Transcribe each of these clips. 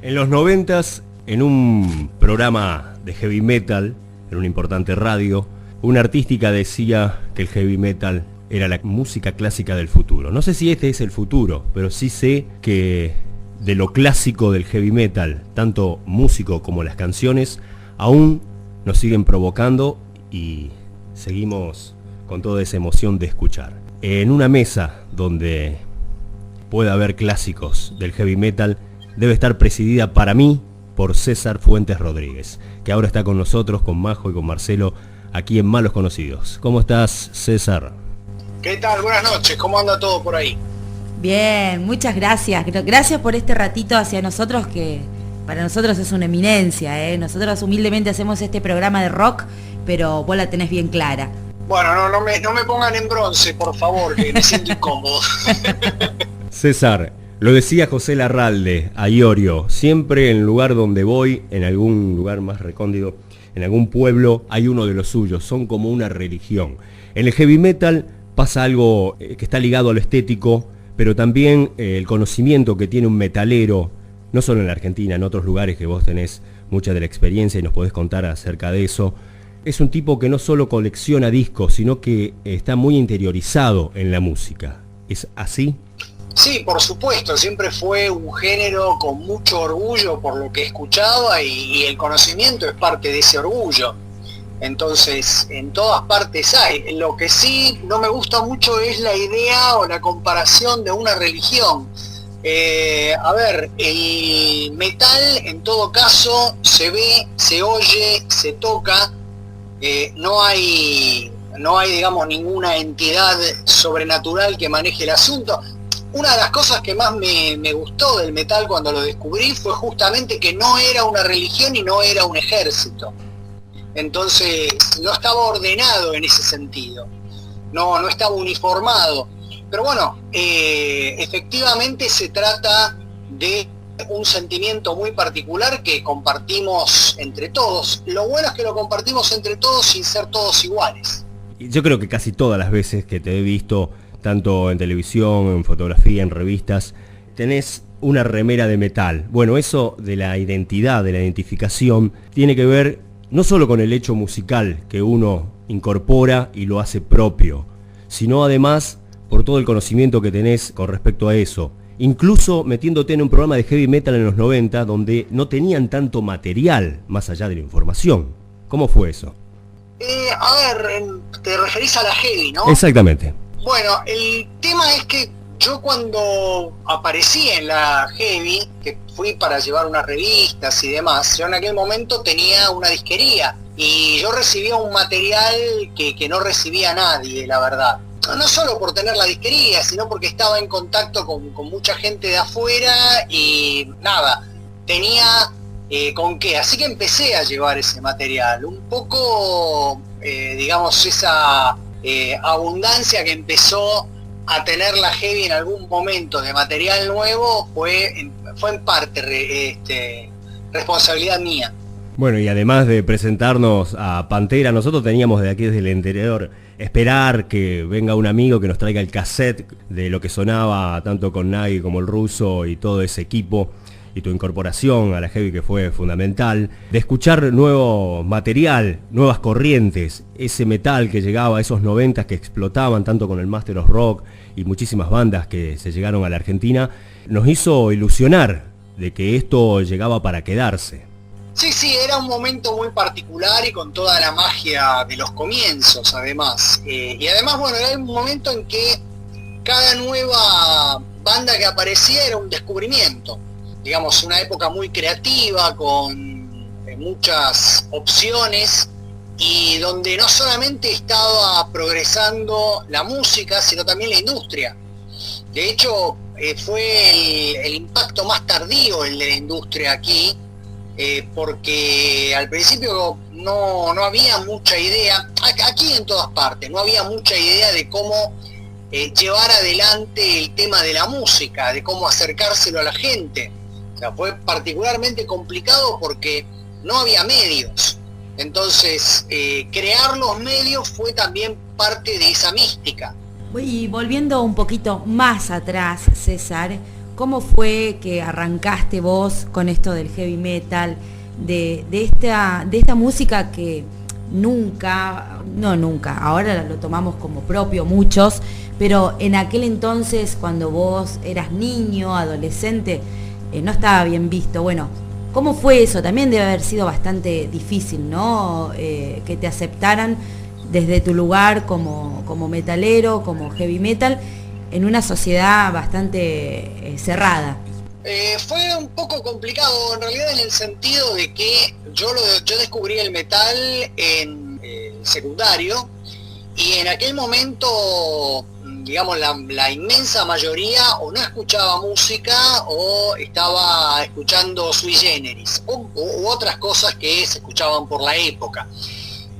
En los 90s, en un programa de heavy metal, en una importante radio, una artística decía que el heavy metal era la música clásica del futuro. No sé si este es el futuro, pero sí sé que de lo clásico del heavy metal, tanto músico como las canciones, aún nos siguen provocando y seguimos con toda esa emoción de escuchar. En una mesa donde pueda haber clásicos del heavy metal, debe estar presidida para mí por César Fuentes Rodríguez, que ahora está con nosotros, con Majo y con Marcelo, aquí en Malos Conocidos. ¿Cómo estás, César? ¿Qué tal? Buenas noches, ¿cómo anda todo por ahí? Bien, muchas gracias. Gracias por este ratito hacia nosotros, que para nosotros es una eminencia, ¿eh? Nosotros humildemente hacemos este programa de rock, pero vos la tenés bien clara. Bueno, no me pongan en bronce, por favor, que me siento incómodo. César, lo decía José Larralde a Iorio, siempre en el lugar donde voy, en algún lugar más recóndito, en algún pueblo, hay uno de los suyos, son como una religión. En el heavy metal pasa algo que está ligado a lo estético, pero también el conocimiento que tiene un metalero, no solo en la Argentina, en otros lugares que vos tenés mucha de la experiencia y nos podés contar acerca de eso. Es un tipo que no solo colecciona discos, sino que está muy interiorizado en la música. ¿Es así? Sí, por supuesto, siempre fue un género con mucho orgullo por lo que escuchaba y el conocimiento es parte de ese orgullo. Entonces, en todas partes hay. Lo que sí no me gusta mucho es la idea o la comparación de una religión. El metal en todo caso se ve, se oye, se toca, no hay, digamos, ninguna entidad sobrenatural que maneje el asunto. Una de las cosas que más me gustó del metal cuando lo descubrí fue justamente que no era una religión y no era un ejército. Entonces no estaba ordenado en ese sentido, no estaba uniformado. Pero bueno, efectivamente se trata de un sentimiento muy particular que compartimos entre todos. Lo bueno es que lo compartimos entre todos sin ser todos iguales. Yo creo que casi todas las veces que te he visto, tanto en televisión, en fotografía, en revistas, tenés una remera de metal. Bueno, eso de la identidad, de la identificación, tiene que ver no solo con el hecho musical que uno incorpora y lo hace propio, sino además por todo el conocimiento que tenés con respecto a eso. Incluso metiéndote en un programa de heavy metal en los 90, donde no tenían tanto material más allá de la información. ¿Cómo fue eso? Te referís a la heavy, ¿no? Exactamente. Bueno, el tema es que yo cuando aparecí en la heavy, que fui para llevar unas revistas y demás, yo en aquel momento tenía una disquería y yo recibía un material que no recibía nadie, la verdad. No solo por tener la disquería, sino porque estaba en contacto con mucha gente de afuera y nada, tenía con qué. Así que empecé a llevar ese material. Un poco, digamos, esa abundancia que empezó a tener la heavy en algún momento de material nuevo fue en parte responsabilidad mía. Bueno, y además de presentarnos a Pantera, nosotros teníamos de aquí desde el interior esperar que venga un amigo que nos traiga el cassette de lo que sonaba tanto con Nagui como el Ruso y todo ese equipo, y tu incorporación a la heavy que fue fundamental, de escuchar nuevo material, nuevas corrientes, ese metal que llegaba a esos 90 que explotaban tanto con el Master of Rock y muchísimas bandas que se llegaron a la Argentina, nos hizo ilusionar de que esto llegaba para quedarse. Sí, era un momento muy particular y con toda la magia de los comienzos, además. Y además, bueno, era un momento en que cada nueva banda que aparecía era un descubrimiento. Digamos, una época muy creativa, con muchas opciones, y donde no solamente estaba progresando la música, sino también la industria. De hecho, fue el impacto más tardío el de la industria aquí, porque al principio no había mucha idea, aquí en todas partes, no había mucha idea de cómo llevar adelante el tema de la música, de cómo acercárselo a la gente. O sea, fue particularmente complicado porque no había medios. Entonces, crear los medios fue también parte de esa mística. Y volviendo un poquito más atrás, César, ¿Cómo fue que arrancaste vos con esto del heavy metal, de esta música que nunca, ahora lo tomamos como propio muchos, pero en aquel entonces, cuando vos eras niño, adolescente, no estaba bien visto? Bueno, ¿cómo fue eso? También debe haber sido bastante difícil, ¿no? Que te aceptaran desde tu lugar como metalero, como heavy metal, en una sociedad bastante cerrada. Fue un poco complicado en realidad, en el sentido de que yo descubrí el metal en secundario, y en aquel momento, digamos, la inmensa mayoría o no escuchaba música o estaba escuchando sui generis u otras cosas que se escuchaban por la época.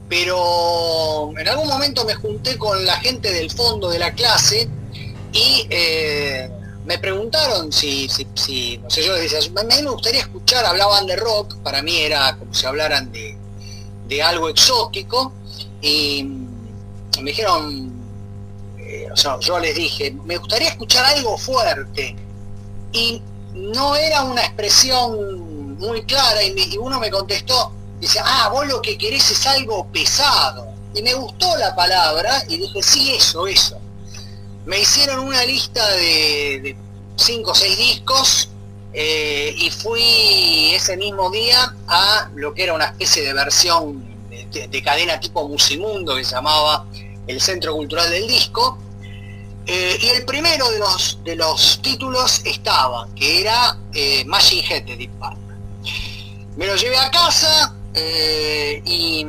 Pero en algún momento me junté con la gente del fondo de la clase y me preguntaron si, no sé, yo les decía, a mí me gustaría escuchar, hablaban de rock, para mí era como si hablaran de algo exótico, y me dijeron, o sea, yo les dije, me gustaría escuchar algo fuerte, y no era una expresión muy clara, y uno me contestó, dice, vos lo que querés es algo pesado, y me gustó la palabra, y dije, sí, eso. Me hicieron una lista de 5 o 6 discos, y fui ese mismo día a lo que era una especie de versión de cadena tipo Musimundo, que se llamaba el Centro Cultural del Disco, y el primero de los títulos estaba, que era Machine Head de Deep Purple. Me lo llevé a casa, y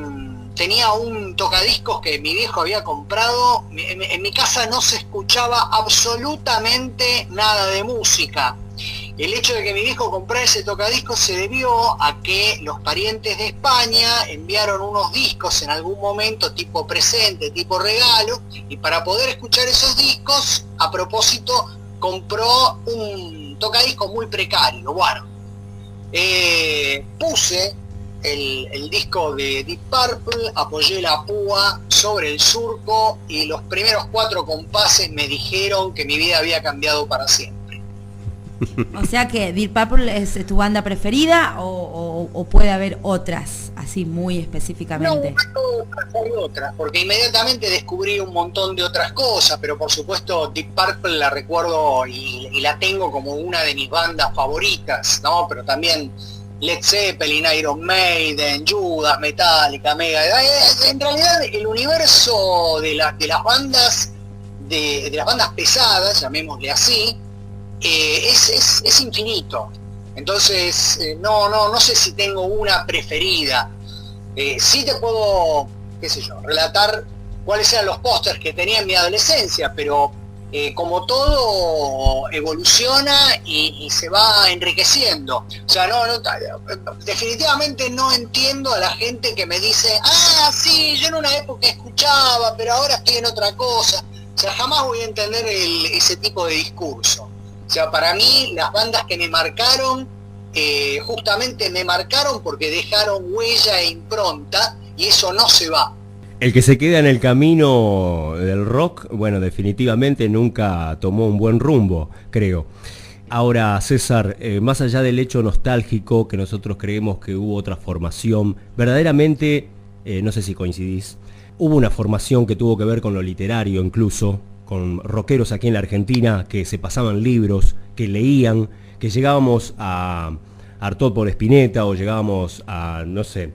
tenía un tocadiscos que mi viejo había comprado. En mi casa no se escuchaba absolutamente nada de música. El hecho de que mi viejo comprara ese tocadiscos se debió a que los parientes de España enviaron unos discos en algún momento, tipo presente, tipo regalo, y para poder escuchar esos discos, a propósito, compró un tocadiscos muy precario. Bueno, puse el disco de Deep Purple, apoyé la púa sobre el surco, y los primeros 4 compases me dijeron que mi vida había cambiado para siempre. O sea que Deep Purple es tu banda preferida, o puede haber otras, así muy específicamente. No, hay otras, porque inmediatamente descubrí un montón de otras cosas, pero por supuesto Deep Purple la recuerdo y la tengo como una de mis bandas favoritas, ¿no? Pero también Led Zeppelin, Iron Maiden, Judas, Metallica, Megadeth. En realidad el universo de las bandas de las bandas pesadas, llamémosle así, es infinito. Entonces no sé si tengo una preferida. Sí te puedo, qué sé yo, relatar cuáles eran los pósters que tenía en mi adolescencia, pero como todo evoluciona y se va enriqueciendo. O sea, definitivamente no entiendo a la gente que me dice, sí, yo en una época escuchaba, pero ahora estoy en otra cosa. O sea, jamás voy a entender ese tipo de discurso. O sea, para mí las bandas que me marcaron, justamente me marcaron porque dejaron huella e impronta, y eso no se va. El que se queda en el camino del rock, bueno, definitivamente nunca tomó un buen rumbo, creo. Ahora, César, más allá del hecho nostálgico que nosotros creemos que hubo otra formación, verdaderamente, no sé si coincidís, hubo una formación que tuvo que ver con lo literario incluso, con rockeros aquí en la Argentina que se pasaban libros, que leían, que llegábamos a Artaud por Spinetta, o llegábamos a, no sé,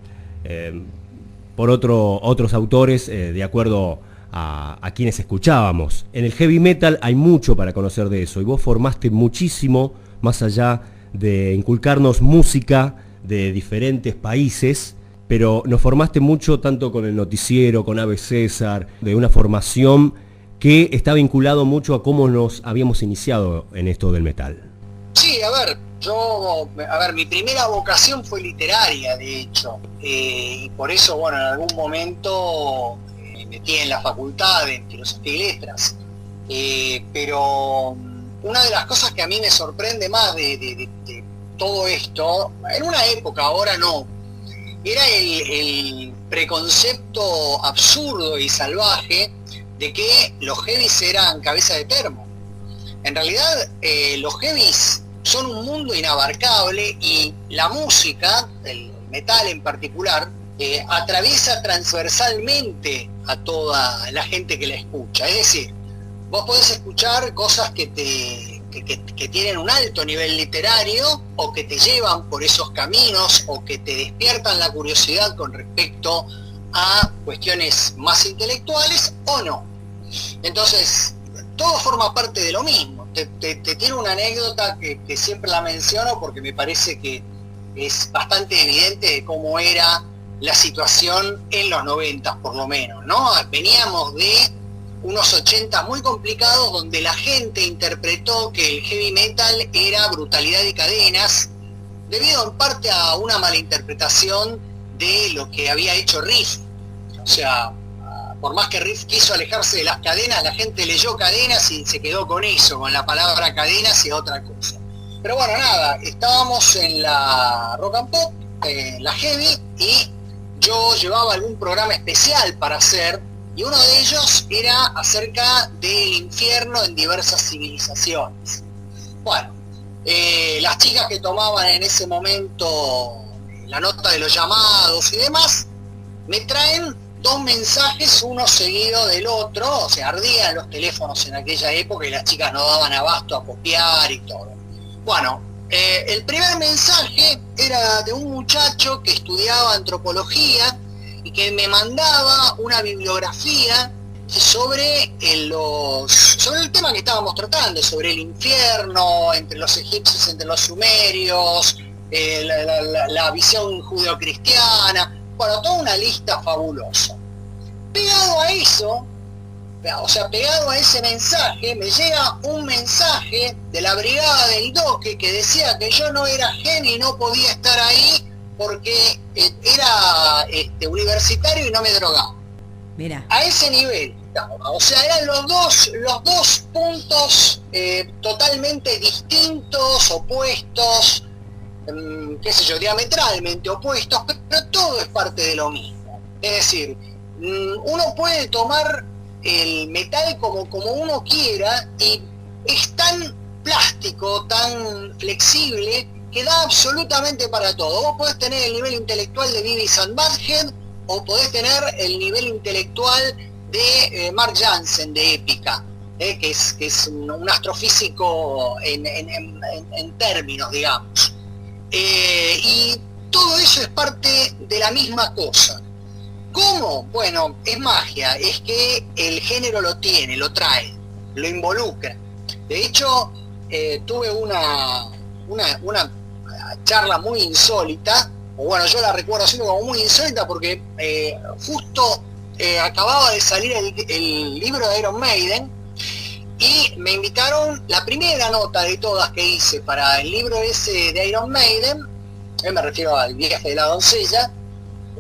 por otros autores, de acuerdo a quienes escuchábamos. En el heavy metal hay mucho para conocer de eso, y vos formaste muchísimo, más allá de inculcarnos música de diferentes países, pero nos formaste mucho tanto con el noticiero, con Ave César, de una formación que está vinculado mucho a cómo nos habíamos iniciado en esto del metal. Sí, mi primera vocación fue literaria, de hecho, y por eso, bueno, en algún momento me metí en la facultad en Filosofía y Letras, pero una de las cosas que a mí me sorprende más de todo esto, en una época, ahora no, era el preconcepto absurdo y salvaje de que los heavies eran cabeza de termo. En realidad los heavies son un mundo inabarcable y la música, el metal en particular, atraviesa transversalmente a toda la gente que la escucha. Es decir, vos podés escuchar cosas que tienen un alto nivel literario o que te llevan por esos caminos o que te despiertan la curiosidad con respecto a cuestiones más intelectuales o no. Entonces, todo forma parte de lo mismo. Te tiene una anécdota que siempre la menciono porque me parece que es bastante evidente de cómo era la situación en los 90 por lo menos, ¿no? Veníamos de unos 80 muy complicados donde la gente interpretó que el heavy metal era brutalidad y cadenas, debido en parte a una malinterpretación de lo que había hecho Riff. O sea, por más que Riff quiso alejarse de las cadenas, la gente leyó cadenas y se quedó con eso, con la palabra cadenas y otra cosa. Pero bueno, nada, estábamos en la Rock and Pop, la Heavy, y yo llevaba algún programa especial para hacer, y uno de ellos era acerca del infierno en diversas civilizaciones. Bueno, las chicas que tomaban en ese momento la nota de los llamados y demás, me traen 2 mensajes, uno seguido del otro, o sea, ardían los teléfonos en aquella época y las chicas no daban abasto a copiar y todo. Bueno, el primer mensaje era de un muchacho que estudiaba antropología y que me mandaba una bibliografía sobre el tema que estábamos tratando, sobre el infierno entre los egipcios, entre los sumerios, la visión judeocristiana, bueno, toda una lista fabulosa. Pegado a eso, o sea, pegado a ese mensaje, me llega un mensaje de la brigada del Doque que decía que yo no era heavy y no podía estar ahí porque era universitario y no me drogaba. Mira. A ese nivel, o sea, eran los dos puntos totalmente distintos, opuestos, qué sé yo, diametralmente opuestos, pero todo es parte de lo mismo. Es decir, uno puede tomar el metal como uno quiera y es tan plástico, tan flexible, que da absolutamente para todo. Vos podés tener el nivel intelectual de Beavis and Butthead o podés tener el nivel intelectual de Mark Jansen de Épica, que es un astrofísico en términos, digamos. Y todo eso es parte de la misma cosa. ¿Cómo? Bueno, es magia, es que el género lo tiene, lo trae, lo involucra. De hecho, tuve una charla muy insólita, o bueno, yo la recuerdo así como muy insólita porque justo acababa de salir el libro de Iron Maiden y me invitaron, la primera nota de todas que hice para el libro ese de Iron Maiden, me refiero al viaje de la doncella,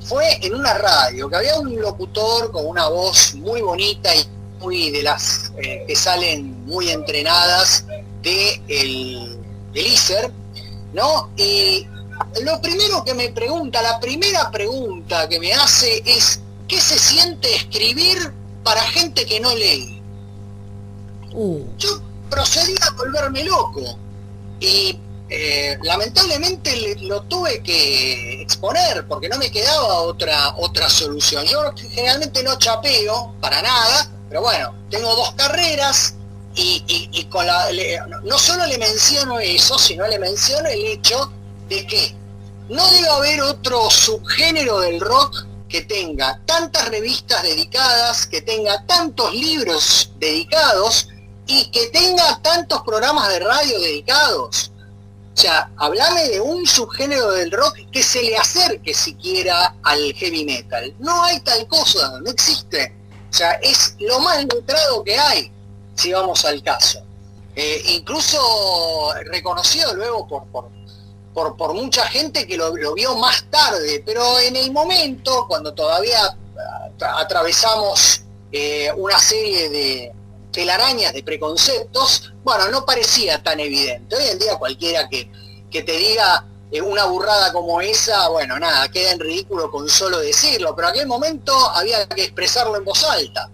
fue en una radio, que había un locutor con una voz muy bonita y muy de las que salen muy entrenadas del ISER, ¿no? Y lo primero que me pregunta, la primera pregunta que me hace es, ¿qué se siente escribir para gente que no lee? Yo procedí a volverme loco y lamentablemente lo tuve que exponer porque no me quedaba otra solución. Yo generalmente no chapeo para nada, pero bueno, tengo 2 carreras y con no solo le menciono eso, sino le menciono el hecho de que no debe haber otro subgénero del rock que tenga tantas revistas dedicadas, que tenga tantos libros dedicados y que tenga tantos programas de radio dedicados. O sea, hablame de un subgénero del rock que se le acerque siquiera al heavy metal. No hay tal cosa, no existe. O sea, es lo más letrado que hay, si vamos al caso. Incluso reconocido luego por mucha gente que lo vio más tarde, pero en el momento, cuando todavía atravesamos una serie de telarañas de preconceptos, bueno, no parecía tan evidente. Hoy en día cualquiera que te diga una burrada como esa, bueno, nada, queda en ridículo con solo decirlo, pero en aquel momento había que expresarlo en voz alta.